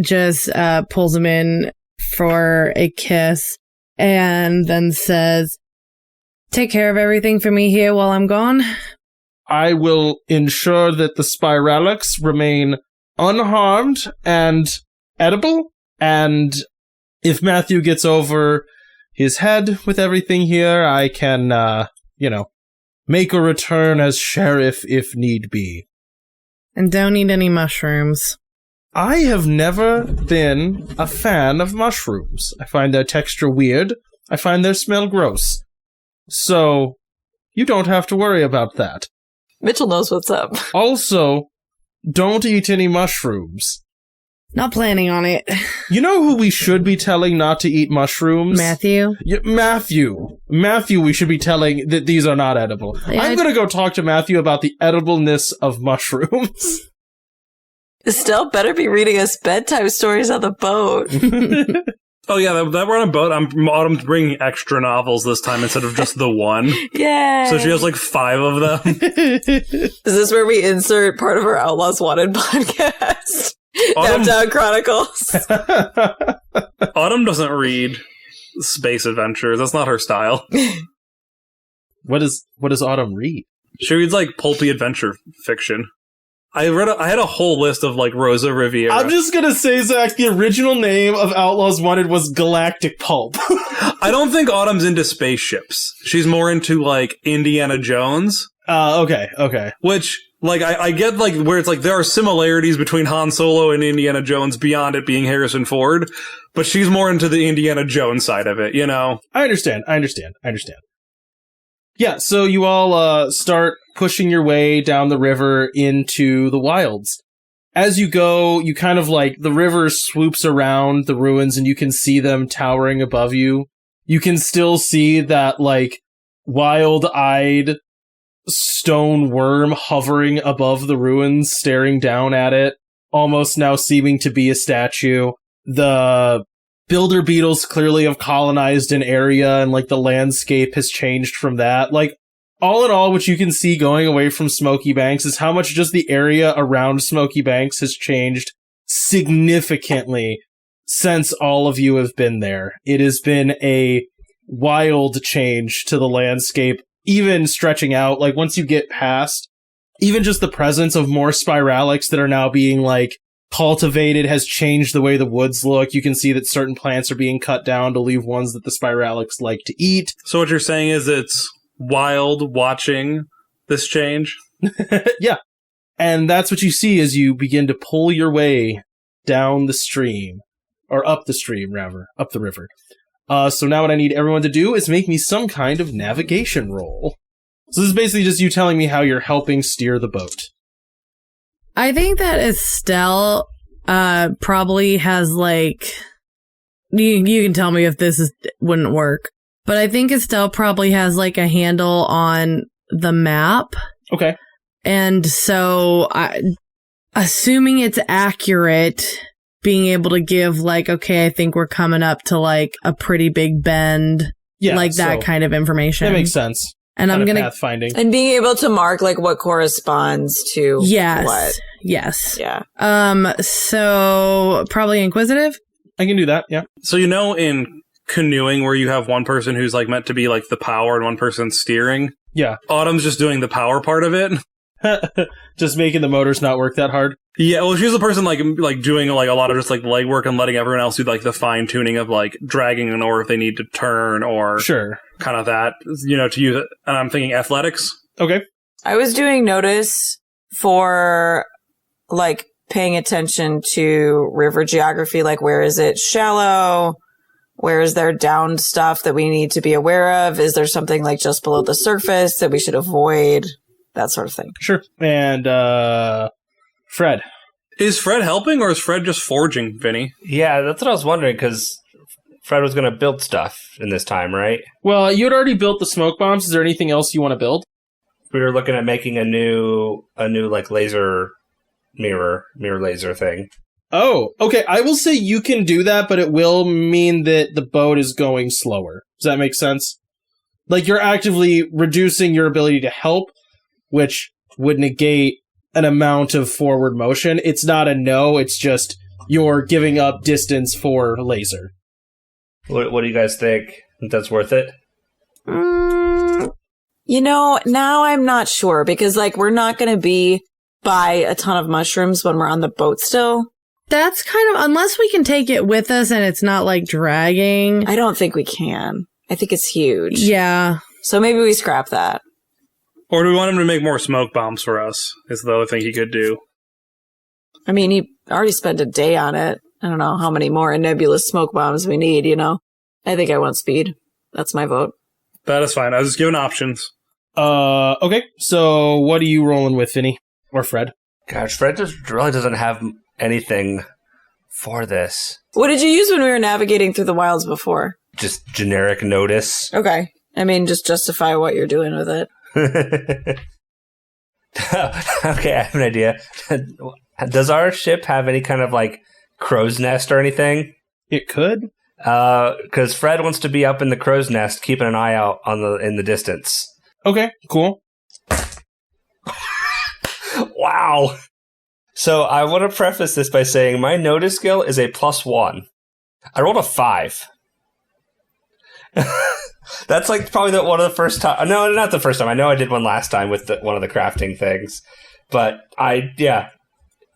just pulls him in for a kiss and then says, "Take care of everything for me here while I'm gone." I will ensure that the spiralics remain unharmed and edible, and if Matthew gets over his head with everything here, I can, make a return as sheriff if need be. And don't eat any mushrooms. I have never been a fan of mushrooms. I find their texture weird. I find their smell gross. So, you don't have to worry about that. Mitchell knows what's up. Also, don't eat any mushrooms. Not planning on it. You know who we should be telling not to eat mushrooms? Matthew? Yeah, Matthew, we should be telling that these are not edible. Yeah, I'm going to go talk to Matthew about the edibleness of mushrooms. Estelle better be reading us bedtime stories on the boat. Oh yeah, that we're on a boat. Autumn's bringing extra novels this time instead of just the one. Yay! So she has like 5 of them. Is this where we insert part of our Outlaws Wanted podcast? Autumn- Downtown Chronicles. Autumn doesn't read space adventures. That's not her style. What does Autumn read? She reads like pulpy adventure fiction. I had a whole list of like Rosa Riviera. I'm just gonna say, Zach, the original name of Outlaws Wanted was Galactic Pulp. I don't think Autumn's into spaceships. She's more into like Indiana Jones. Okay. Which, like, I get like where it's like there are similarities between Han Solo and Indiana Jones beyond it being Harrison Ford, but she's more into the Indiana Jones side of it, I understand. Yeah, so you all start pushing your way down the river into the wilds. As you go, you kind of like, the river swoops around the ruins and you can see them towering above you. You can still see that, like, wild-eyed stone worm hovering above the ruins, staring down at it. almost now seeming to be a statue. The builder beetles clearly have colonized an area, and like the landscape has changed from that. Like, all in all, what you can see going away from Smoky Banks is how much just the area around Smoky Banks has changed significantly since all of you have been there. It has been a wild change to the landscape, even stretching out. Like, once you get past, even just the presence of more spiralics that are now being, like, cultivated has changed the way the woods look. You can see that certain plants are being cut down to leave ones that the spiralics like to eat. So what you're saying is it's wild watching this change? Yeah. And that's what you see as you begin to pull your way down the stream. Or up the stream, rather. Up the river. So now what I need everyone to do is make me some kind of navigation roll. So this is basically just you telling me how you're helping steer the boat. I think that Estelle probably has, like... You can tell me if wouldn't work. But I think Estelle probably has, like, a handle on the map. Okay. And so, assuming it's accurate, being able to give, like, okay, I think we're coming up to, like, a pretty big bend. Yeah, like that kind of information. That makes sense. And I'm gonna pathfinding. And being able to mark, like, what corresponds to what. Yes. Yeah. So, probably inquisitive? I can do that, yeah. So in canoeing where you have one person who's like meant to be like the power and one person steering. Yeah. Autumn's just doing the power part of it. Just making the motors not work that hard. Yeah, well, she's the person like doing like a lot of just like legwork and letting everyone else do like the fine tuning of like dragging an oar if they need to turn or sure, kind of that, to use it. And I'm thinking athletics. Okay. I was doing notice for like paying attention to river geography, like where is it shallow? Where is there downed stuff that we need to be aware of? Is there something like just below the surface that we should avoid? That sort of thing. Sure. And Fred. Is Fred helping or is Fred just forging, Vinny? Yeah, that's what I was wondering, because Fred was going to build stuff in this time, right? Well, you had already built the smoke bombs. Is there anything else you want to build? We were looking at making a new like laser mirror laser thing. Oh, okay. I will say you can do that, but it will mean that the boat is going slower. Does that make sense? Like, you're actively reducing your ability to help, which would negate an amount of forward motion. It's not a no, it's just you're giving up distance for laser. What do you guys think? Think that's worth it? Now I'm not sure, because like we're not going to be by a ton of mushrooms when we're on the boat still. That's kind of, unless we can take it with us and it's not like dragging. I don't think we can. I think it's huge. Yeah. So maybe we scrap that. Or do we want him to make more smoke bombs for us, is the other thing he could do. I mean, he already spent a day on it. I don't know how many more nebulous smoke bombs we need, I think I want speed. That's my vote. That is fine. I was just giving options. Okay. So what are you rolling with, Vinny? Or Fred? Gosh, Fred just really doesn't have anything for this. What did you use when we were navigating through the wilds before? Just generic notice. Okay. I mean, just justify what you're doing with it. Okay, I have an idea. Does our ship have any kind of like crow's nest or anything? It could. Because Fred wants to be up in the crow's nest, keeping an eye out in the distance. Okay, cool. Wow. So I want to preface this by saying my notice skill is a +1. I rolled a 5. That's like probably one of the first time. No, not the first time. I know I did one last time with one of the crafting things, but I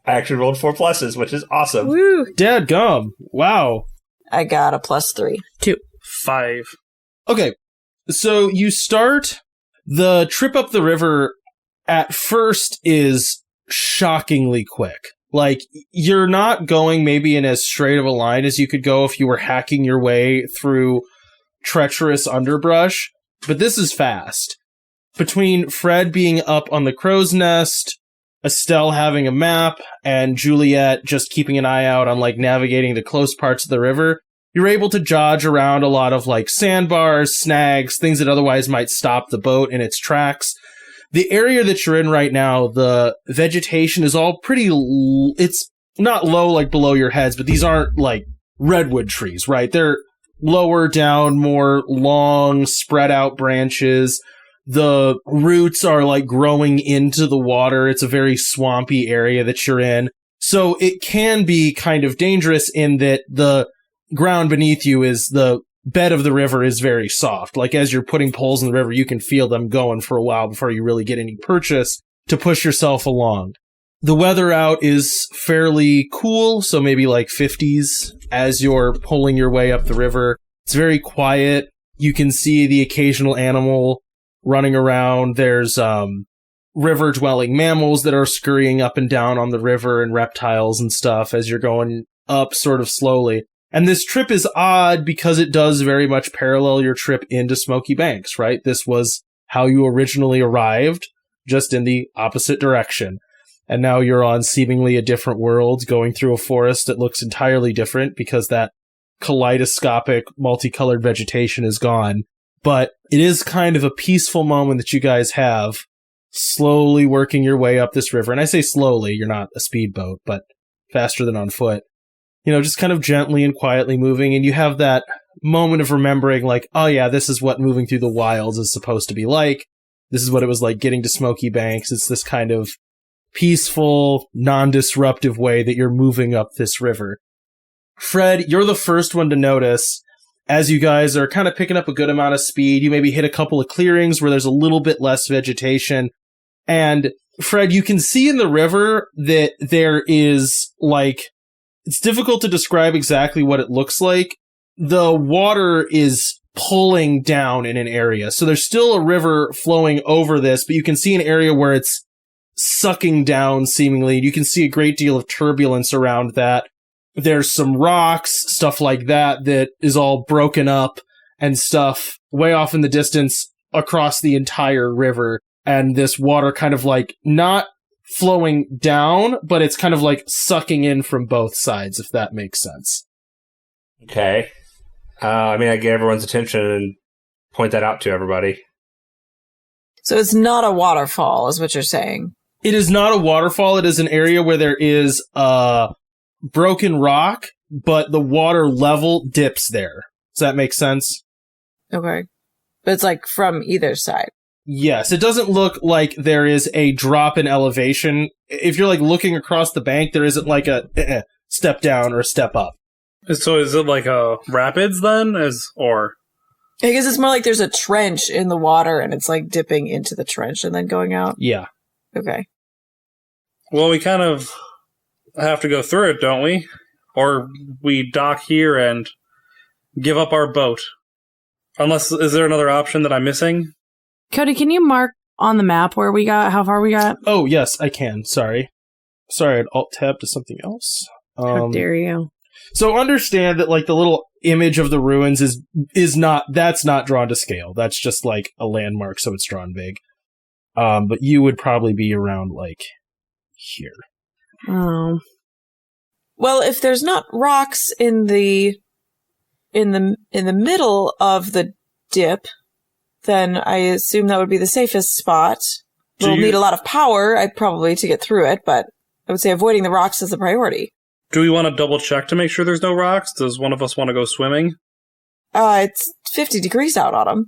actually rolled 4 pluses, which is awesome. Woo! Dadgum. Wow. I got a +3. 2. 5. Okay, so you start the trip up the river. At first is shockingly quick. Like, you're not going maybe in as straight of a line as you could go if you were hacking your way through treacherous underbrush, but this is fast. Between Fred being up on the crow's nest, Estelle having a map, and Juliet just keeping an eye out on like navigating the close parts of the river, you're able to dodge around a lot of like sandbars, snags, things that otherwise might stop the boat in its tracks. The area that you're in right now, the vegetation is all pretty, it's not low like below your heads, but these aren't like redwood trees, right? They're lower down, more long, spread out branches. The roots are like growing into the water. It's a very swampy area that you're in. So it can be kind of dangerous in that the ground beneath you is the bed of the river is very soft. Like as you're putting poles in the river, you can feel them going for a while before you really get any purchase to push yourself along. The weather out is fairly cool, so maybe like 50s as you're pulling your way up the river. It's very quiet. You can see the occasional animal running around. There's river-dwelling mammals that are scurrying up and down on the river and reptiles and stuff as you're going up sort of slowly. And this trip is odd because it does very much parallel your trip into Smoky Banks, right? This was how you originally arrived, just in the opposite direction. And now you're on seemingly a different world, going through a forest that looks entirely different because that kaleidoscopic, multicolored vegetation is gone. But it is kind of a peaceful moment that you guys have, slowly working your way up this river. And I say slowly, you're not a speedboat, but faster than on foot. You know, just kind of gently and quietly moving. And you have that moment of remembering, like, oh yeah, this is what moving through the wilds is supposed to be like. This is what it was like getting to Smoky Banks. It's this kind of peaceful, non-disruptive way that you're moving up this river. Fred, you're the first one to notice, as you guys are kind of picking up a good amount of speed, you maybe hit a couple of clearings where there's a little bit less vegetation. And Fred, you can see in the river that there is like, it's difficult to describe exactly what it looks like. The water is pulling down in an area. So there's still a river flowing over this, but you can see an area where it's sucking down seemingly. You can see a great deal of turbulence around that. There's some rocks, stuff like that, that is all broken up and stuff way off in the distance across the entire river. And this water kind of like not flowing down, but it's kind of like sucking in from both sides, if that makes sense. Okay. I get everyone's attention and point that out to everybody. So it's not a waterfall, is what you're saying? It is not a waterfall. It is an area where there is broken rock, but the water level dips there. Does that make sense? Okay. But it's like from either side. Yes, it doesn't look like there is a drop in elevation. If you're like looking across the bank, there isn't like a step down or a step up. So is it like a rapids then? Or I guess it's more like there's a trench in the water and it's like dipping into the trench and then going out. Yeah. Okay. Well, we kind of have to go through it, don't we? Or we dock here and give up our boat. Unless, is there another option that I'm missing? Cody, can you mark on the map where we got, how far we got? Oh, yes, I can. Sorry, I'd alt-tab to something else. How dare you? So understand that, like, the little image of the ruins is not, that's not drawn to scale. That's just, like, a landmark, so it's drawn big. But you would probably be around, like, here. Oh. Well, if there's not rocks in the middle of the dip, then I assume that would be the safest spot. We'll need a lot of power, probably, to get through it, but I would say avoiding the rocks is the priority. Do we want to double check to make sure there's no rocks? Does one of us want to go swimming? It's 50 degrees out, Autumn.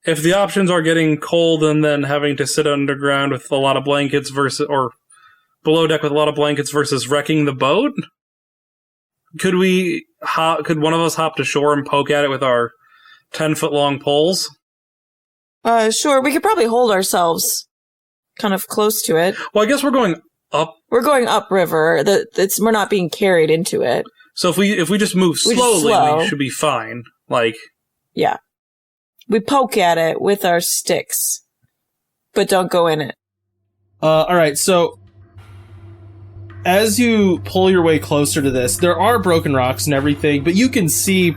If the options are getting cold and then having to sit underground with a lot of blankets versus, or below deck with a lot of blankets versus wrecking the boat, could one of us hop to shore and poke at it with our 10-foot long poles? Sure. We could probably hold ourselves kind of close to it. Well, I guess we're going up. We're going upriver. We're not being carried into it. So if we just move slowly, we should be fine. Like, yeah. We poke at it with our sticks, but don't go in it. All right. So as you pull your way closer to this, there are broken rocks and everything, but you can see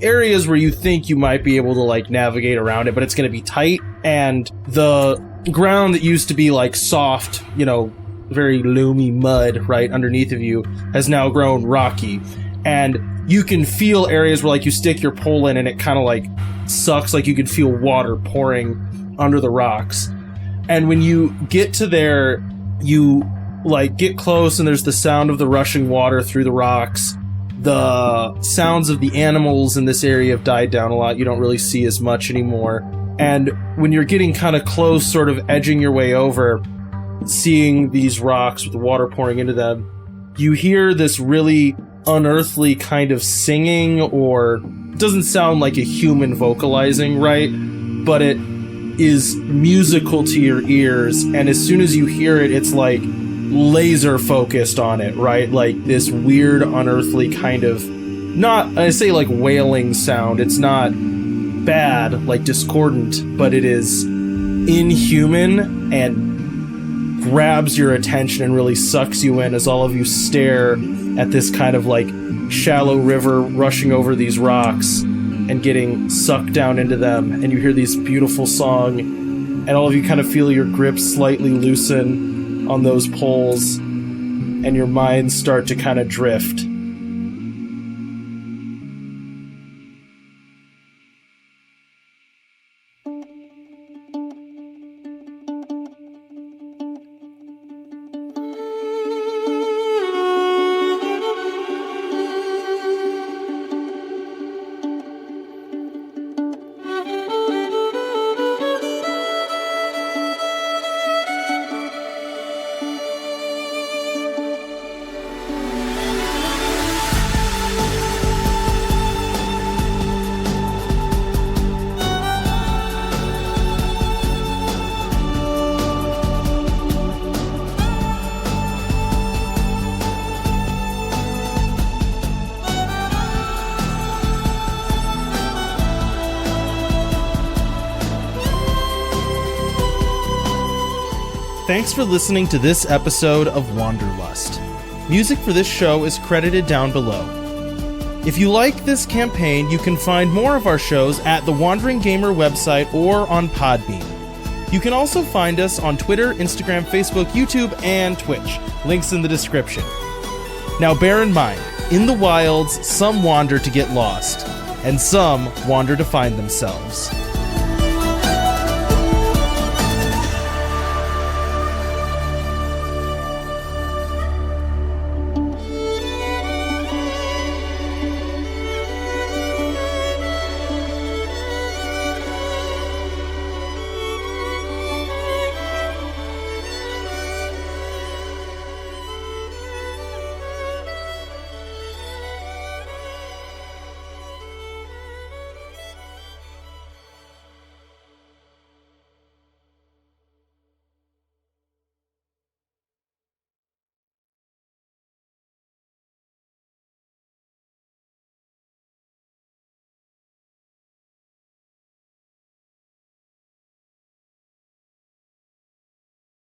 areas where you think you might be able to like navigate around it, but it's going to be tight, and the ground that used to be like soft, very loomy mud right underneath of you has now grown rocky, and you can feel areas where like you stick your pole in and it kind of like sucks, like you can feel water pouring under the rocks. And when you get to there, you like get close and there's the sound of the rushing water through the rocks. The sounds of the animals in this area have died down a lot. You don't really see as much anymore. And when you're getting kind of close, sort of edging your way over, seeing these rocks with the water pouring into them, you hear this really unearthly kind of singing, or it doesn't sound like a human vocalizing, right? But it is musical to your ears, and as soon as you hear it, it's like laser focused on it, right? Like this weird, unearthly kind of, not, I say like wailing sound. It's not bad, like discordant, but it is inhuman and grabs your attention and really sucks you in as all of you stare at this kind of like shallow river rushing over these rocks and getting sucked down into them. And you hear these beautiful song, and all of you kind of feel your grip slightly loosen on those poles, and your minds start to kind of drift. Thanks for listening to this episode of Wanderlust. Music for this show is credited down below. If you like this campaign, you can find more of our shows at the Wandering Gamer website or on Podbean. You can also find us on Twitter, Instagram, Facebook, YouTube, and Twitch. Links in the description. Now bear in mind, in the wilds, some wander to get lost, and some wander to find themselves.